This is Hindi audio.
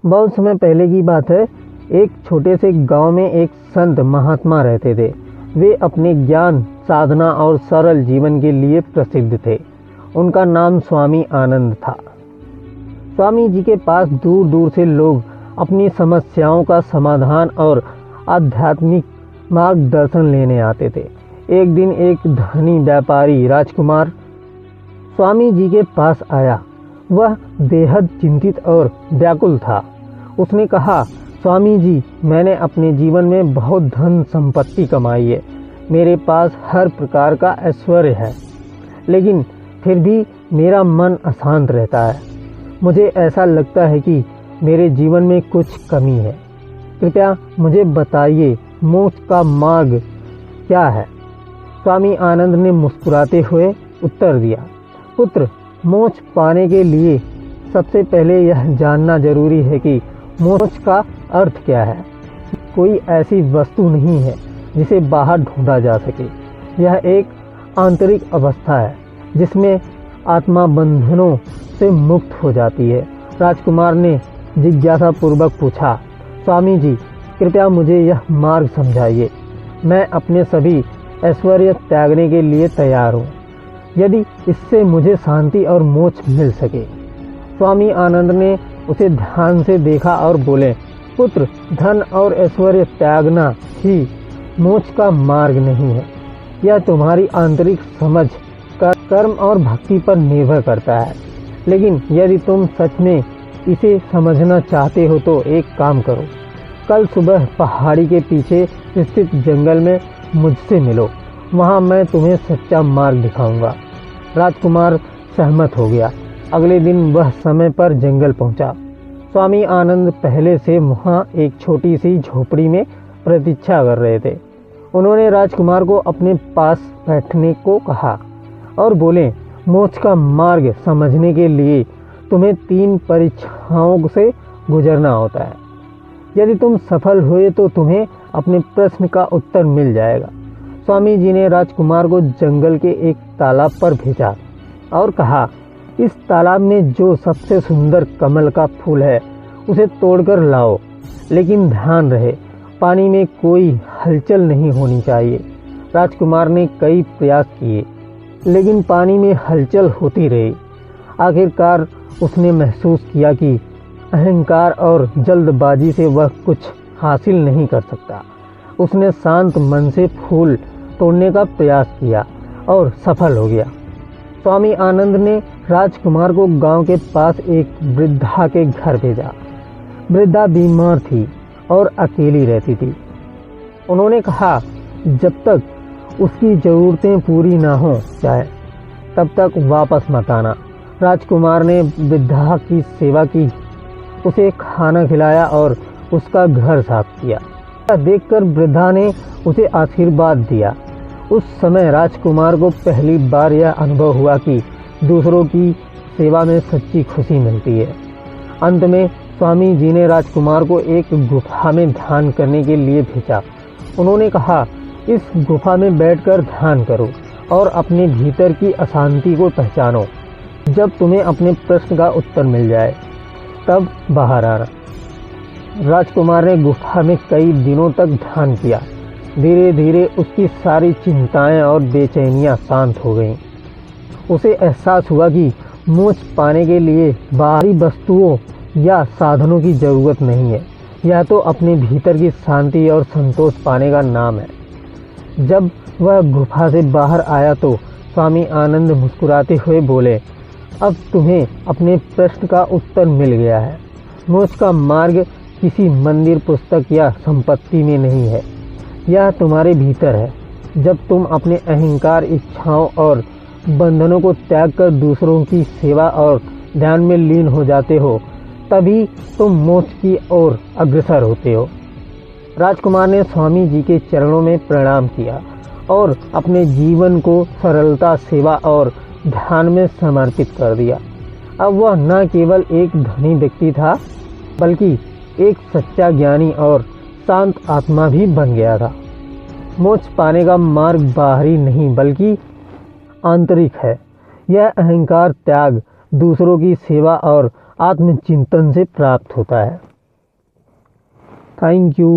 बहुत समय पहले की बात है। एक छोटे से गांव में एक संत महात्मा रहते थे। वे अपने ज्ञान, साधना और सरल जीवन के लिए प्रसिद्ध थे। उनका नाम स्वामी आनंद था। स्वामी जी के पास दूर दूर से लोग अपनी समस्याओं का समाधान और आध्यात्मिक मार्गदर्शन लेने आते थे। एक दिन एक धनी व्यापारी राजकुमार स्वामी जी के पास आया। वह बेहद चिंतित और व्याकुल था। उसने कहा, स्वामी जी, मैंने अपने जीवन में बहुत धन संपत्ति कमाई है। मेरे पास हर प्रकार का ऐश्वर्य है, लेकिन फिर भी मेरा मन अशांत रहता है। मुझे ऐसा लगता है कि मेरे जीवन में कुछ कमी है। कृपया मुझे बताइए, मोक्ष का मार्ग क्या है? स्वामी आनंद ने मुस्कुराते हुए उत्तर दिया, पुत्र, मोक्ष पाने के लिए सबसे पहले यह जानना जरूरी है कि मोक्ष का अर्थ क्या है। कोई ऐसी वस्तु नहीं है जिसे बाहर ढूंढा जा सके। यह एक आंतरिक अवस्था है जिसमें आत्मा बंधनों से मुक्त हो जाती है। राजकुमार ने जिज्ञासा पूर्वक पूछा, स्वामी जी, कृपया मुझे यह मार्ग समझाइए। मैं अपने सभी ऐश्वर्य त्यागने के लिए तैयार हूँ, यदि इससे मुझे शांति और मोक्ष मिल सके। स्वामी आनंद ने उसे ध्यान से देखा और बोले, पुत्र, धन और ऐश्वर्य त्यागना ही मोक्ष का मार्ग नहीं है। यह तुम्हारी आंतरिक समझ, कर्म और भक्ति पर निर्भर करता है। लेकिन यदि तुम सच में इसे समझना चाहते हो तो एक काम करो, कल सुबह पहाड़ी के पीछे स्थित जंगल में मुझसे मिलो। वहाँ मैं तुम्हें सच्चा मार्ग दिखाऊंगा। राजकुमार सहमत हो गया। अगले दिन वह समय पर जंगल पहुंचा। स्वामी आनंद पहले से वहाँ एक छोटी सी झोपड़ी में प्रतीक्षा कर रहे थे। उन्होंने राजकुमार को अपने पास बैठने को कहा और बोले, मोक्ष का मार्ग समझने के लिए तुम्हें 3 परीक्षाओं से गुजरना होता है। यदि तुम सफल हुए तो तुम्हें अपने प्रश्न का उत्तर मिल जाएगा। स्वामी जी ने राजकुमार को जंगल के एक तालाब पर भेजा और कहा, इस तालाब में जो सबसे सुंदर कमल का फूल है उसे तोड़कर लाओ, लेकिन ध्यान रहे पानी में कोई हलचल नहीं होनी चाहिए। राजकुमार ने कई प्रयास किए, लेकिन पानी में हलचल होती रही। आखिरकार उसने महसूस किया कि अहंकार और जल्दबाजी से वह कुछ हासिल नहीं कर सकता। उसने शांत मन से फूल तोड़ने का प्रयास किया और सफल हो गया। स्वामी आनंद ने राजकुमार को गांव के पास एक वृद्धा के घर भेजा। वृद्धा बीमार थी और अकेली रहती थी। उन्होंने कहा, जब तक उसकी ज़रूरतें पूरी ना हो जाए तब तक वापस मत आना। राजकुमार ने वृद्धा की सेवा की, उसे खाना खिलाया और उसका घर साफ किया। देखकर वृद्धा ने उसे आशीर्वाद दिया। उस समय राजकुमार को पहली बार यह अनुभव हुआ कि दूसरों की सेवा में सच्ची खुशी मिलती है। अंत में स्वामी जी ने राजकुमार को एक गुफा में ध्यान करने के लिए भेजा। उन्होंने कहा, इस गुफा में बैठकर ध्यान करो और अपने भीतर की अशांति को पहचानो। जब तुम्हें अपने प्रश्न का उत्तर मिल जाए तब बाहर आना। राजकुमार ने गुफा में कई दिनों तक ध्यान किया। धीरे धीरे उसकी सारी चिंताएं और बेचैनियां शांत हो गईं। उसे एहसास हुआ कि मोक्ष पाने के लिए बाहरी वस्तुओं या साधनों की जरूरत नहीं है। यह तो अपने भीतर की शांति और संतोष पाने का नाम है। जब वह गुफा से बाहर आया तो स्वामी आनंद मुस्कुराते हुए बोले, अब तुम्हें अपने प्रश्न का उत्तर मिल गया है। मोक्ष का मार्ग किसी मंदिर, पुस्तक या संपत्ति में नहीं है, यह तुम्हारे भीतर है। जब तुम अपने अहंकार, इच्छाओं और बंधनों को त्याग कर दूसरों की सेवा और ध्यान में लीन हो जाते हो, तभी तुम मोक्ष की ओर अग्रसर होते हो। राजकुमार ने स्वामी जी के चरणों में प्रणाम किया और अपने जीवन को सरलता, सेवा और ध्यान में समर्पित कर दिया। अब वह न केवल एक धनी व्यक्ति था, बल्कि एक सच्चा ज्ञानी और शांत आत्मा भी बन गया था। मोक्ष पाने का मार्ग बाहरी नहीं बल्कि आंतरिक है। यह अहंकार त्याग, दूसरों की सेवा और आत्मचिंतन से प्राप्त होता है। Thank you.